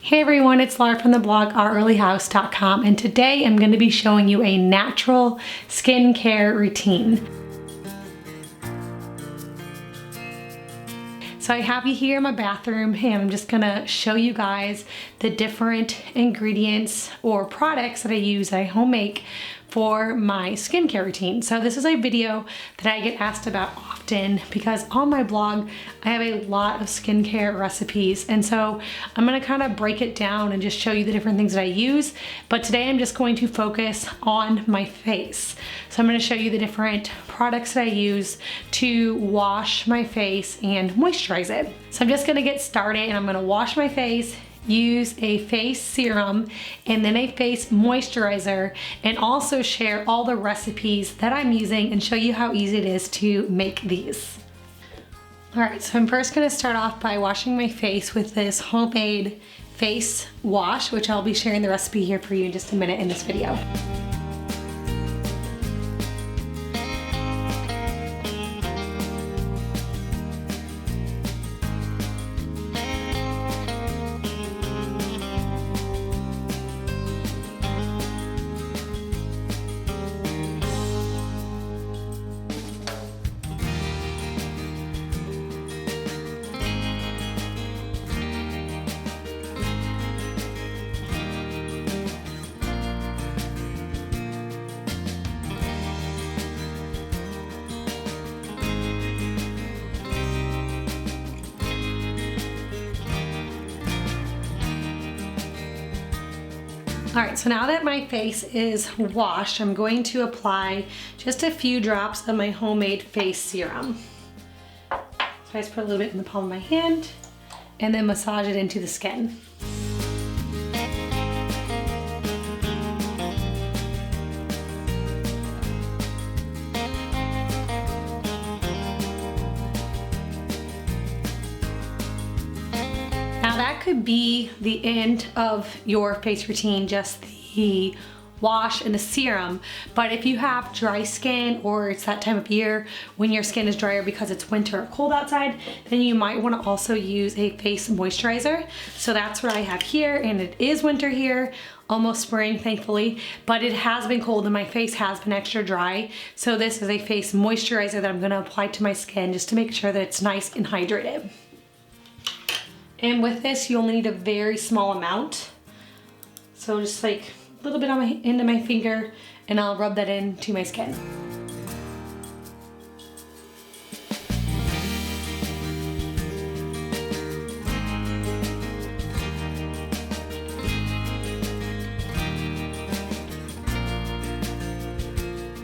Hey everyone, it's Laura from the blog ourearlyhouse.com, and today I'm going to be showing you a natural skincare routine. So I have you here in my bathroom and I'm just going to show you guys the different ingredients or products that I use, that I home make for my skincare routine. So this is a video that I get asked about often because on my blog I have a lot of skincare recipes, and so I'm gonna kind of break it down and just show you the different things that I use. But today I'm just going to focus on my face. So I'm gonna show you the different products that I use to wash my face and moisturize it. So I'm just gonna get started and I'm gonna wash my face, use a face serum and then a face moisturizer, and also share all the recipes that I'm using and show you how easy it is to make these. Alright, so I'm first going to start off by washing my face with this homemade face wash, which I'll be sharing the recipe here for you in just a minute in this video. Alright, so now that my face is washed, I'm going to apply just a few drops of my homemade face serum. So I just put a little bit in the palm of my hand and then massage it into the skin. Now that could be the end of your face routine, just the wash and the serum. But if you have dry skin, or it's that time of year when your skin is drier because it's winter or cold outside, then you might want to also use a face moisturizer. So that's what I have here, and it is winter here, almost spring thankfully, but it has been cold and my face has been extra dry. So this is a face moisturizer that I'm going to apply to my skin just to make sure that it's nice and hydrated. And with this, you only need a very small amount. So just like a little bit on my end of my finger, and I'll rub that into my skin.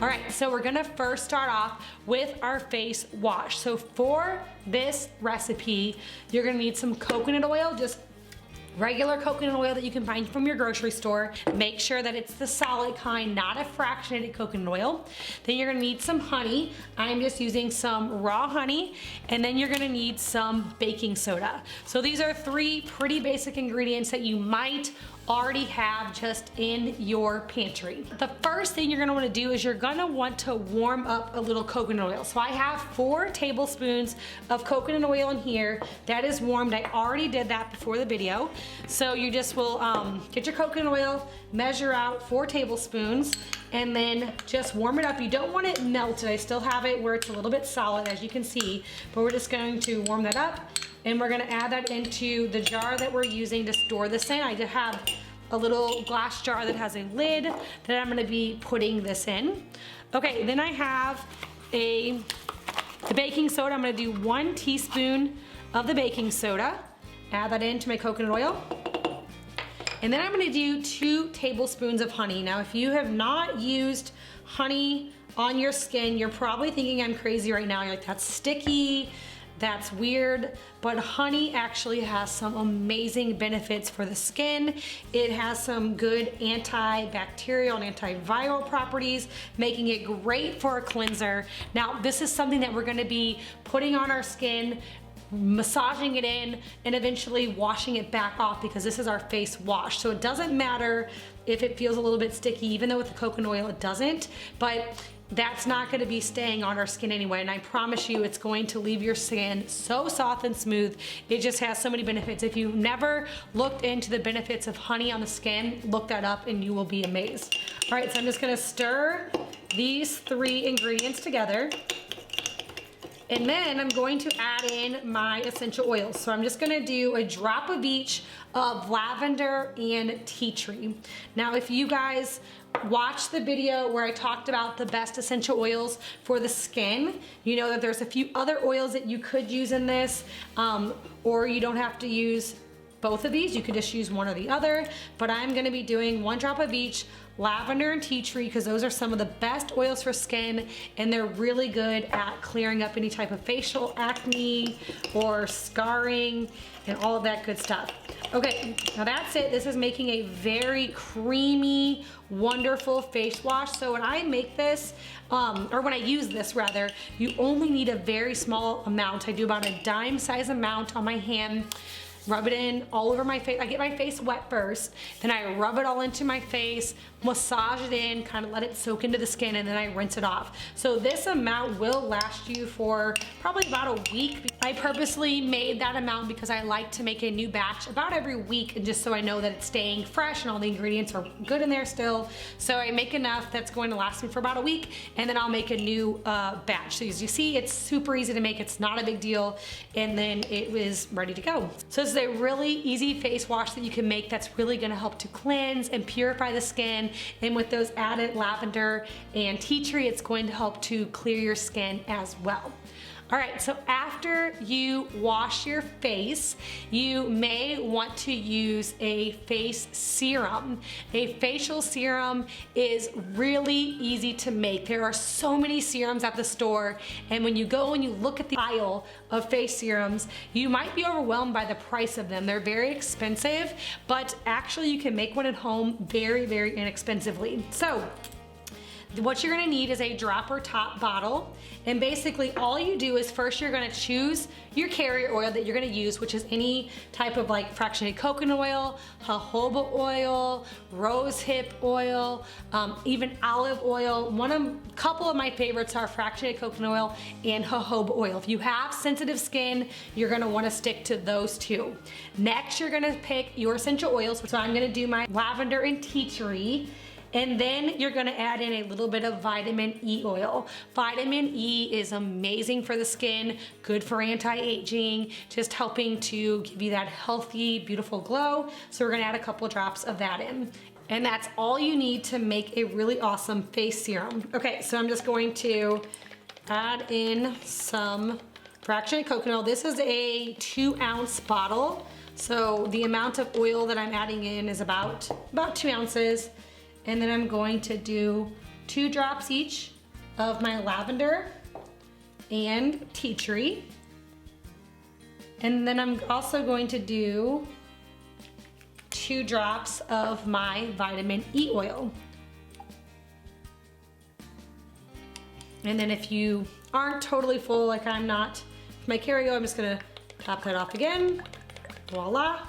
All right, so we're gonna first start off with our face wash. So for this recipe, you're gonna need some coconut oil, just regular coconut oil that you can find from your grocery store. Make sure that it's the solid kind, not a fractionated coconut oil. Then you're gonna need some honey. I'm just using some raw honey. And then you're gonna need some baking soda. So these are three pretty basic ingredients that you might already have just in your pantry. The first thing you're gonna wanna do is you're gonna want to warm up a little coconut oil. So I have 4 tablespoons of coconut oil in here that is warmed. I already did that before the video. So you just will get your coconut oil, measure out 4 tablespoons, and then just warm it up. You don't want it melted. I still have it where it's a little bit solid, as you can see, but we're just going to warm that up. And we're gonna add that into the jar that we're using to store this in. I just have a little glass jar that has a lid that I'm gonna be putting this in. Okay, then I have the baking soda. I'm gonna do 1 teaspoon of the baking soda. Add that into my coconut oil. And then I'm gonna do 2 tablespoons of honey. Now, if you have not used honey on your skin, you're probably thinking I'm crazy right now. You're like, that's sticky, that's weird, but honey actually has some amazing benefits for the skin. It has some good antibacterial and antiviral properties, making it great for a cleanser. Now, this is something that we're gonna be putting on our skin, massaging it in, and eventually washing it back off, because this is our face wash. So it doesn't matter if it feels a little bit sticky, even though with the coconut oil it doesn't, but that's not gonna be staying on our skin anyway, and I promise you it's going to leave your skin so soft and smooth. It just has so many benefits. If you've never looked into the benefits of honey on the skin, look that up and you will be amazed. All right, so I'm just gonna stir these 3 ingredients together. And then I'm going to add in my essential oils. So I'm just gonna do a drop of each of lavender and tea tree. Now, if you guys watch the video where I talked about the best essential oils for the skin, you know that there's a few other oils that you could use in this, or you don't have to use both of these. You could just use one or the other, but I'm gonna be doing 1 drop of each, lavender and tea tree, because those are some of the best oils for skin, and they're really good at clearing up any type of facial acne or scarring and all of that good stuff. Okay, now that's it. This is making a very creamy, wonderful face wash. So when I make this, or when I use this rather, you only need a very small amount. I do about a dime size amount on my hand. Rub it in all over my face. I get my face wet first, then I rub it all into my face, massage it in, kind of let it soak into the skin, and then I rinse it off. So this amount will last you for probably about a week. I purposely made that amount because I like to make a new batch about every week, and just so I know that it's staying fresh and all the ingredients are good in there still. So I make enough that's going to last me for about a week, and then I'll make a new batch. So as you see, it's super easy to make. It's not a big deal, and then it was ready to go. So this is a really easy face wash that you can make that's really gonna help to cleanse and purify the skin. And with those added lavender and tea tree, it's going to help to clear your skin as well. All right, so after you wash your face, you may want to use a face serum. A facial serum is really easy to make. There are so many serums at the store, and when you go and you look at the aisle of face serums, you might be overwhelmed by the price of them. They're very expensive, but actually you can make one at home very, very inexpensively. So what you're gonna need is a dropper top bottle, and basically all you do is first you're gonna choose your carrier oil that you're gonna use, which is any type of like fractionated coconut oil, jojoba oil, rosehip oil, even olive oil. Couple of my favorites are fractionated coconut oil and jojoba oil. If you have sensitive skin, you're gonna wanna stick to those 2. Next, you're gonna pick your essential oils. So I'm gonna do my lavender and tea tree. And then you're gonna add in a little bit of vitamin E oil. Vitamin E is amazing for the skin, good for anti-aging, just helping to give you that healthy, beautiful glow. So we're gonna add a couple drops of that in. And that's all you need to make a really awesome face serum. Okay, so I'm just going to add in some fractionated coconut oil. This is a 2-ounce bottle. So the amount of oil that I'm adding in is about 2 ounces. And then I'm going to do 2 drops each of my lavender and tea tree. And then I'm also going to do 2 drops of my vitamin E oil. And then if you aren't totally full, like I'm not, my carrier, I'm just gonna top that off again, voila.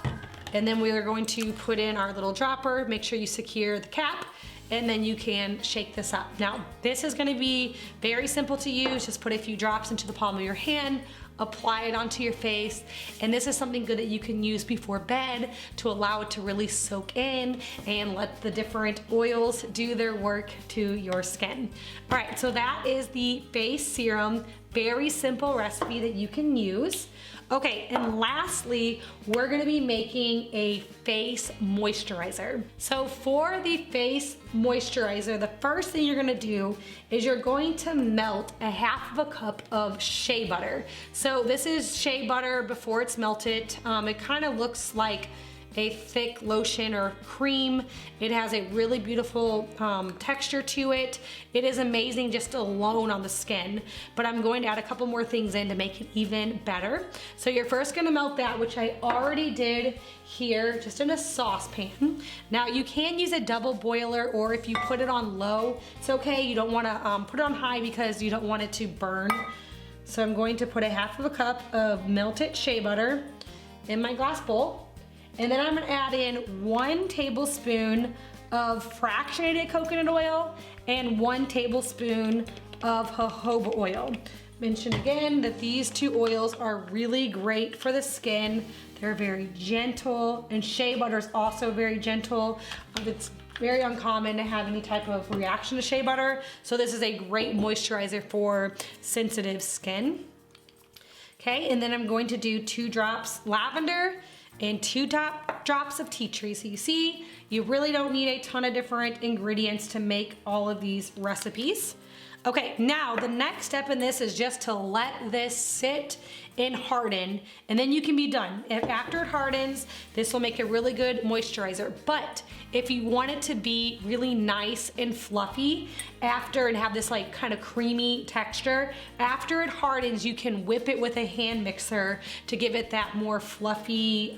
And then we are going to put in our little dropper, make sure you secure the cap, and then you can shake this up. Now, this is gonna be very simple to use. Just put a few drops into the palm of your hand, apply it onto your face, and this is something good that you can use before bed to allow it to really soak in and let the different oils do their work to your skin. All right, so that is the face serum. Very simple recipe that you can use. Okay, and lastly, we're gonna be making a face moisturizer. So for the face moisturizer, the first thing you're gonna do is you're going to melt a 1/2 cup of shea butter. So this is shea butter before it's melted. It kind of looks like a thick lotion or cream. It has a really beautiful texture to it. It is amazing just alone on the skin, but I'm going to add a couple more things in to make it even better. So you're first gonna melt that, which I already did here, just in a saucepan. Now you can use a double boiler, or if you put it on low, it's okay. You don't wanna put it on high because you don't want it to burn. So I'm going to put a 1/2 cup of melted shea butter in my glass bowl. And then I'm gonna add in 1 tablespoon of fractionated coconut oil and 1 tablespoon of jojoba oil. Mention again that these 2 oils are really great for the skin. They're very gentle, and shea butter is also very gentle. It's very uncommon to have any type of reaction to shea butter, so this is a great moisturizer for sensitive skin. Okay, and then I'm going to do 2 drops lavender and 2 drops of tea tree. So you see, you really don't need a ton of different ingredients to make all of these recipes. Okay, now the next step in this is just to let this sit and harden, and then you can be done. If after it hardens, this will make a really good moisturizer. But if you want it to be really nice and fluffy after and have this like kind of creamy texture, after it hardens, you can whip it with a hand mixer to give it that more fluffy,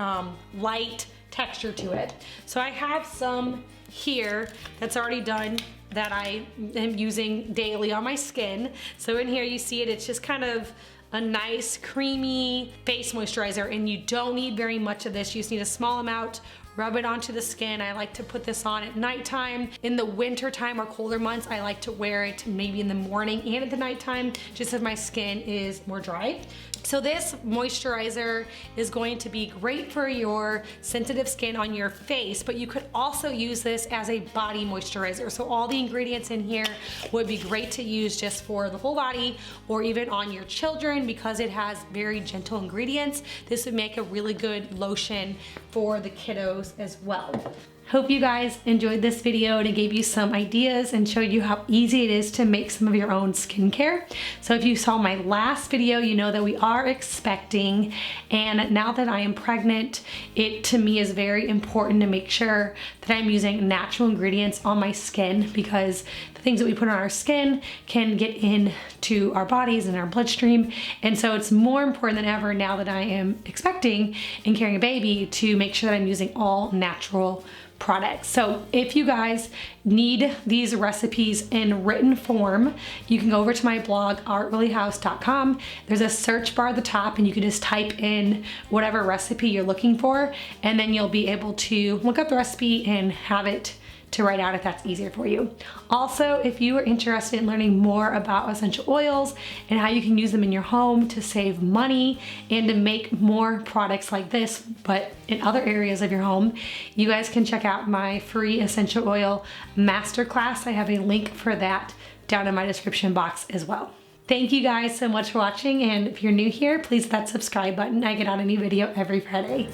light texture to it. So I have some here that's already done that I am using daily on my skin. So in here you see it, it's just kind of a nice creamy face moisturizer, and you don't need very much of this. You just need a small amount. Rub it onto the skin. I like to put this on at nighttime. In the winter time or colder months, I like to wear it maybe in the morning and at the nighttime, just as my skin is more dry. So this moisturizer is going to be great for your sensitive skin on your face, but you could also use this as a body moisturizer. So all the ingredients in here would be great to use just for the whole body or even on your children, because it has very gentle ingredients. This would make a really good lotion for the kiddos as well. Hope you guys enjoyed this video and it gave you some ideas and showed you how easy it is to make some of your own skincare. So if you saw my last video, you know that we are expecting, and now that I am pregnant, it to me is very important to make sure that I'm using natural ingredients on my skin, because the things that we put on our skin can get into our bodies and our bloodstream. And so it's more important than ever now that I am expecting and carrying a baby to make sure that I'm using all natural products. So if you guys need these recipes in written form, you can go over to my blog, artreallyhouse.com. There's a search bar at the top, and you can just type in whatever recipe you're looking for, and then you'll be able to look up the recipe and have it to write out if that's easier for you. Also, if you are interested in learning more about essential oils and how you can use them in your home to save money and to make more products like this, but in other areas of your home, you guys can check out my free essential oil masterclass. I have a link for that down in my description box as well. Thank you guys so much for watching, and if you're new here, please hit that subscribe button. I get out a new video every Friday.